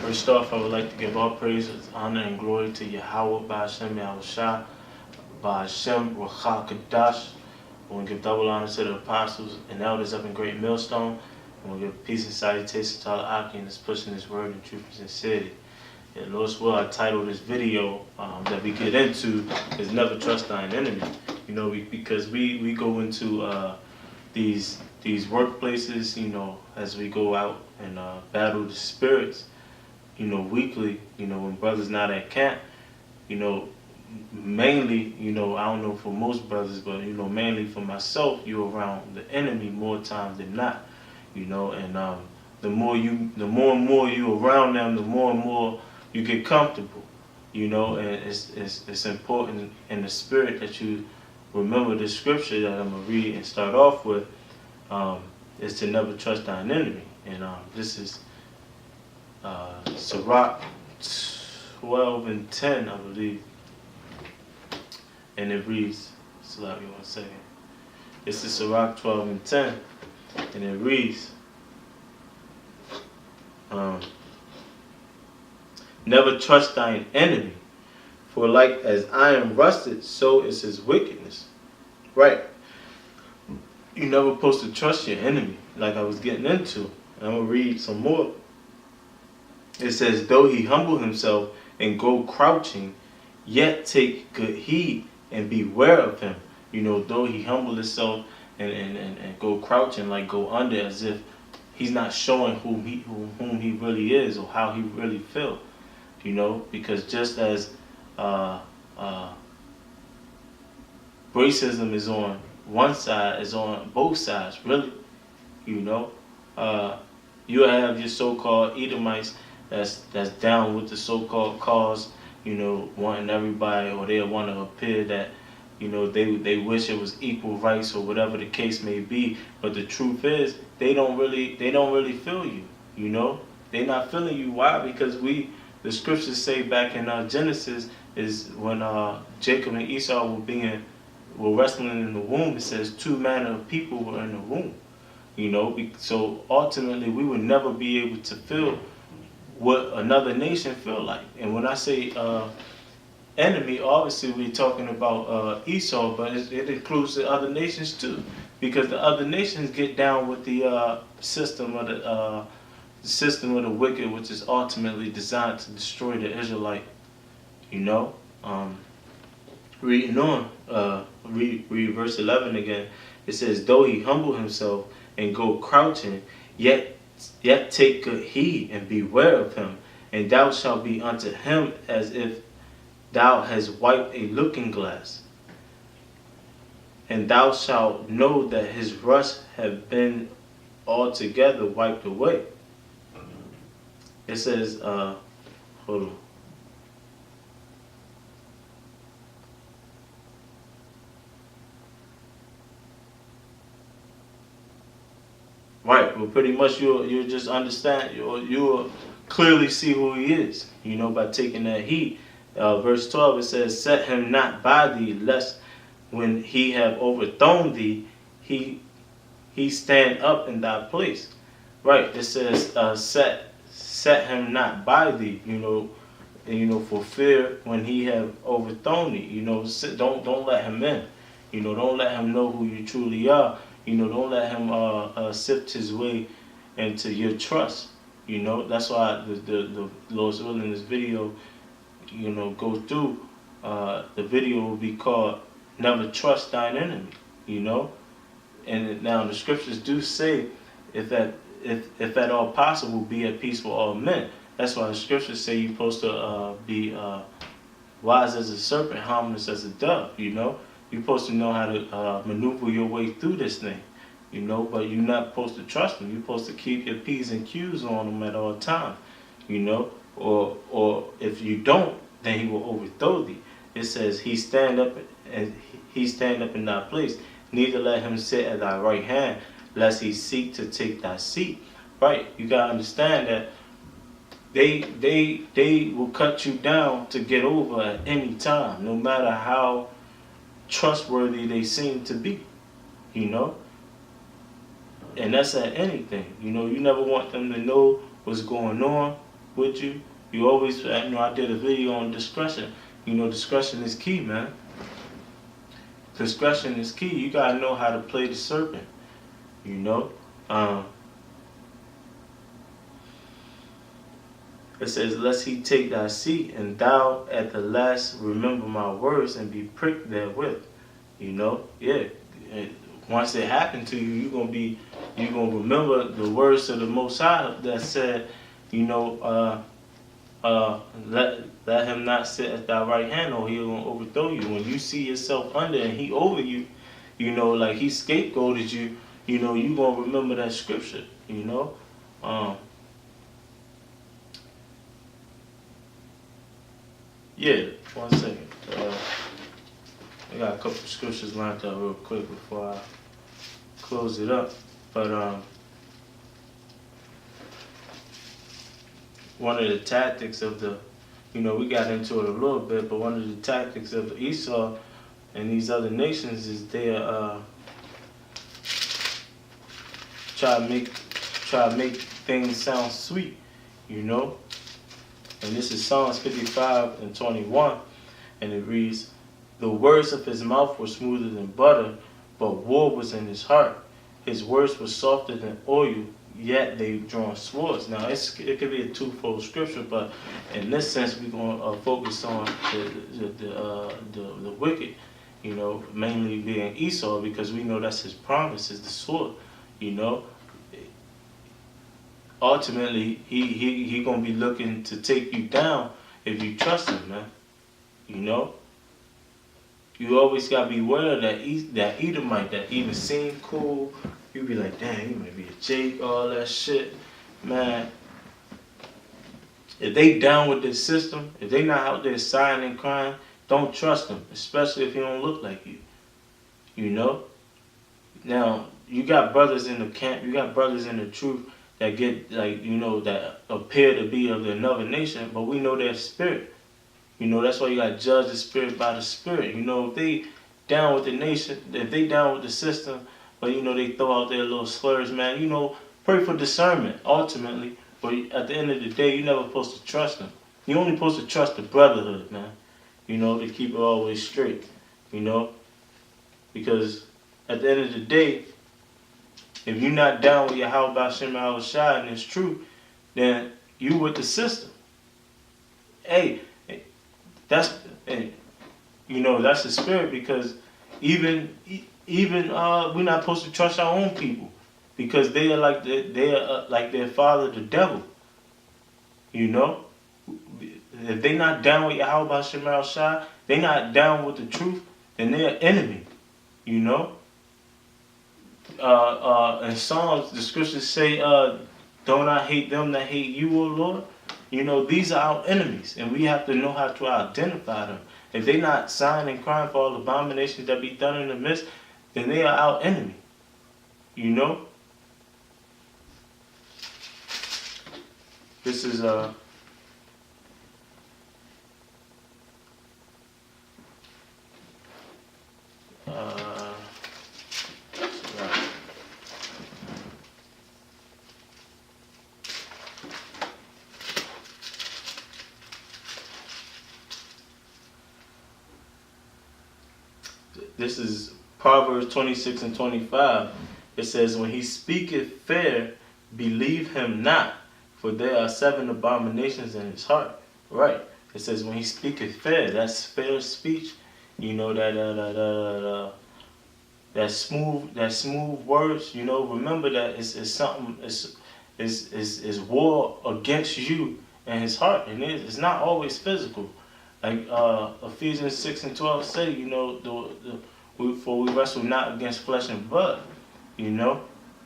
First off, I would like to give all praises, honor, and glory to Yahweh, Ba'ashem Yahushua, Ba'ashem Ruach Kadash. I want to give double honor to the apostles and elders up in Great Millstone. I want to give peace and salutation to all the Aki that's pushing this word in truth and sincerity. And Lord's will, I titled this video that we get into is Never Trust Thine Enemy. You know, because we go into these workplaces, you know, as we go out and battle the spirits, you know, weekly, you know, when brothers not at camp, you know, mainly, you know, I don't know for most brothers, but, you know, mainly for myself, you're around the enemy more times than not, you know, and the more and more you around them, the more and more you get comfortable, you know, and it's important in the spirit that you remember the scripture that I'm going to read and start off with, is to never trust thine enemy. And this is Sirach 12:10, I believe. And it reads, slap me 1 second. This is Sirach 12:10, and it reads, never trust thine enemy, for like as iron rusted, so is his wickedness. Right. You're never supposed to trust your enemy, like I was getting into. And I'm going to read some more. It says, though he humble himself and go crouching, yet take good heed and beware of him. You know, though he humble himself and go crouching, like go under, as if he's not showing whom he really is or how he really feel. You know, because just as racism is on one side, is on both sides, really. You know, you have your so-called Edomites that's down with the so-called cause, you know, wanting everybody, or they want to appear that, you know, they wish it was equal rights or whatever the case may be. But the truth is, they don't really feel you. You know, they're not feeling you. Why? Because the scriptures say back in Genesis is when Jacob and Esau were wrestling in the womb. It says 2 manner of people were in the womb. You know, so ultimately we would never be able to feel what another nation feel like. And when I say enemy, obviously we're talking about Esau, but it includes the other nations too, because the other nations get down with the system of the wicked, which is ultimately designed to destroy the Israelite. You know, reading on, read verse 11 again. It says, though he humble himself and go crouching, yet take good heed and beware of him, and thou shalt be unto him as if thou hast wiped a looking glass, and thou shalt know that his rust have been altogether wiped away. It says, hold on. Right, well, pretty much you'll just understand, you'll clearly see who he is, you know, by taking that heed. Verse 12, it says, set him not by thee, lest when he have overthrown thee, he stand up in thy place. Right, it says, set him not by thee, you know, and, you know, for fear when he have overthrown thee, you know, don't let him in, you know, don't let him know who you truly are. You know, don't let him sift his way into your trust. You know, that's why the Lord's will in this video, you know, go through. The video will be called Never Trust Thine Enemy. You know, and now the scriptures do say, if at all possible, be at peace with all men. That's why the scriptures say you're supposed to be wise as a serpent, harmless as a dove. You know. You're supposed to know how to maneuver your way through this thing, you know, but you're not supposed to trust him. You're supposed to keep your P's and Q's on him at all times, you know, or if you don't, then he will overthrow thee. It says he stand up in thy place, neither let him sit at thy right hand, lest he seek to take thy seat. Right, you gotta understand that they will cut you down to get over at any time, no matter how trustworthy they seem to be, you know, and that's at anything. You know, you never want them to know what's going on with you. You always, I did a video on discretion. Discretion is key, man. Discretion is key. You gotta know how to play the serpent. You know. It says, "Lest he take thy seat, and thou at the last remember my words and be pricked therewith." Yeah. Once it happened to you, you're gonna remember the words of the Most High that said, let him not sit at thy right hand, or he'll gonna overthrow you. When you see yourself under and he over you, like he scapegoated you, you gonna remember that scripture. Yeah. 1 second. I got a couple of scriptures lined up real quick before I close it up. But one of the tactics of we got into it a little bit, but one of the tactics of Esau and these other nations is they try to make things sound sweet, And this is Psalms 55:21, and it reads, "The words of his mouth were smoother than butter, but war was in his heart. His words were softer than oil, yet they drawn swords." Now, it could be a twofold scripture, but in this sense, we're going to focus on the wicked, mainly being Esau, because we know that's his promise, is the sword, Ultimately, he gonna be looking to take you down if you trust him, man. You always gotta be aware of that Edomite that even seem cool. You be like, damn, he might be a Jake, all that shit, man. If they down with this system, if they not out there sighing and crying, don't trust them, especially if he don't look like you. Now, you got brothers in the camp, you got brothers in the truth that get that appear to be of another nation, but we know their spirit. That's why you gotta judge the spirit by the spirit. If they down with the nation, if they down with the system, but they throw out their little slurs, man, pray for discernment ultimately. But at the end of the day, you're never supposed to trust them. You're only supposed to trust the brotherhood, man. To keep it always straight. Because at the end of the day, if you're not down with your how about Shem Al Shai and it's true, then you with the system. Hey, that's that's the spirit, because even we're not supposed to trust our own people, because they are like their father, the devil. If they not down with your how about Shem Al Shai, they not down with the truth, then they're an enemy. In Psalms, the scriptures say, "Don't I hate them that hate you, O Lord?" These are our enemies, and we have to know how to identify them. If they not sighing and crying for all the abominations that be done in the midst, then they are our enemy. This is This is Proverbs 26:25. It says, "When he speaketh fair, believe him not, for there are 7 abominations in his heart." Right. It says, when he speaketh fair, that's fair speech. That smooth words. Remember that it's something. Is war against you and his heart, and it's not always physical. Like Ephesians 6:12 say, for we wrestle not against flesh and blood,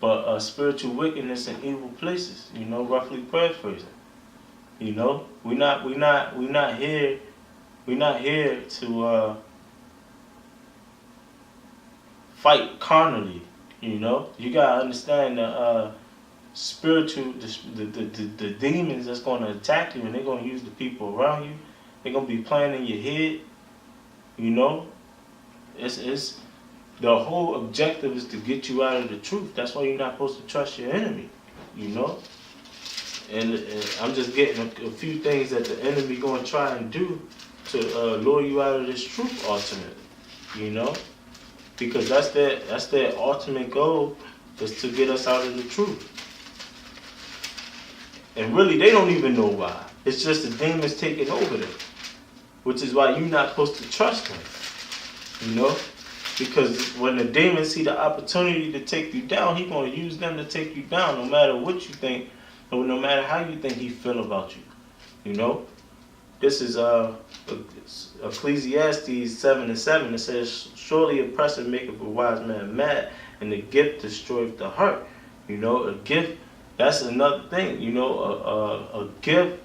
but spiritual wickedness in evil places. Roughly paraphrasing. We're not here to fight carnally. You gotta understand the spiritual, the demons that's going to attack you, and they're going to use the people around you. They're going to be playing in your head. It's the whole objective is to get you out of the truth. That's why you're not supposed to trust your enemy. and I'm just getting a few things that the enemy gonna try and do to lure you out of this truth ultimately, you know, because that's their ultimate goal, is to get us out of the truth. And really, they don't even know why. It's just the demons taking over them, which is why you're not supposed to trust them, you know, because when the demons see the opportunity to take you down, he's gonna use them to take you down, no matter what you think, or no matter how you think he feel about you, you know. This is Ecclesiastes 7:7. It says, "Surely oppressor maketh a wise man mad, and the gift destroyeth the heart." You know, a gift, that's another thing. You know, a gift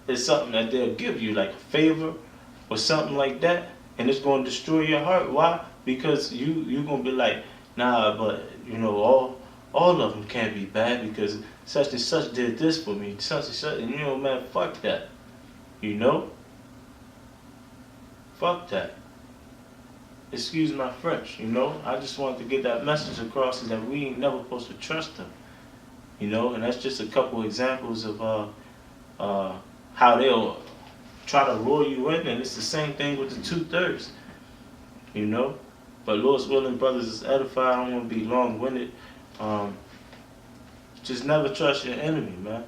is something that they'll give you, like a favor or something like that, and it's going to destroy your heart. Why? Because you're going to be like, nah, but, you know, all of them can't be bad because such and such did this for me, such and such, and you know, man, fuck that. You know? Fuck that. Excuse my French, you know? I just wanted to get that message across, is that we ain't never supposed to trust them. You know? And that's just a couple examples of how they'll try to lure you in, and it's the same thing with the 2/3. You know? But Lord's willing, brothers, is edified. I don't want to be long-winded. Just never trust your enemy, man.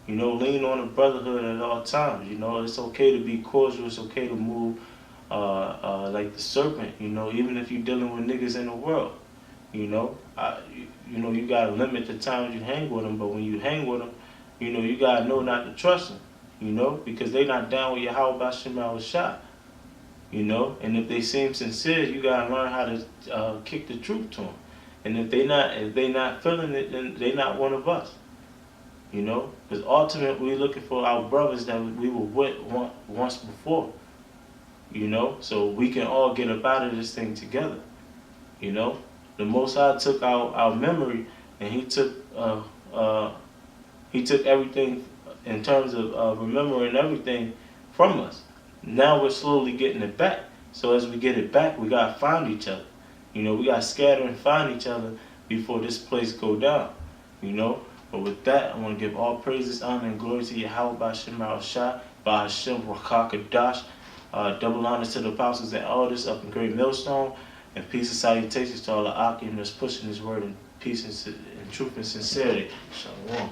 You know, lean on the brotherhood at all times. You know, it's okay to be cordial. It's okay to move like the serpent. You know, even if you're dealing with niggas in the world. You know, you gotta limit the times you hang with them. But when you hang with them, you know, you gotta know not to trust them. You know, because they not down with your how about Shemal shot. You know, and if they seem sincere, you gotta learn how to kick the truth to them. And if they not feeling it, then they not one of us. You know, because ultimately we're looking for our brothers that we were with once before. You know, so we can all get up out of this thing together. You know, the Most High took our memory, and he took everything in terms of remembering everything from us. Now we're slowly getting it back. So as we get it back, we gotta find each other. You know, we gotta scatter and find each other before this place go down. You know. But with that, I want to give all praises, honor, and glory to Yahweh B'Shem Shah, B'Hashem Rakakadash. Double honors to the apostles and elders up in Great Millstone, and peace and salutations to all the Akim that's pushing his word in peace and truth and sincerity. Shalom.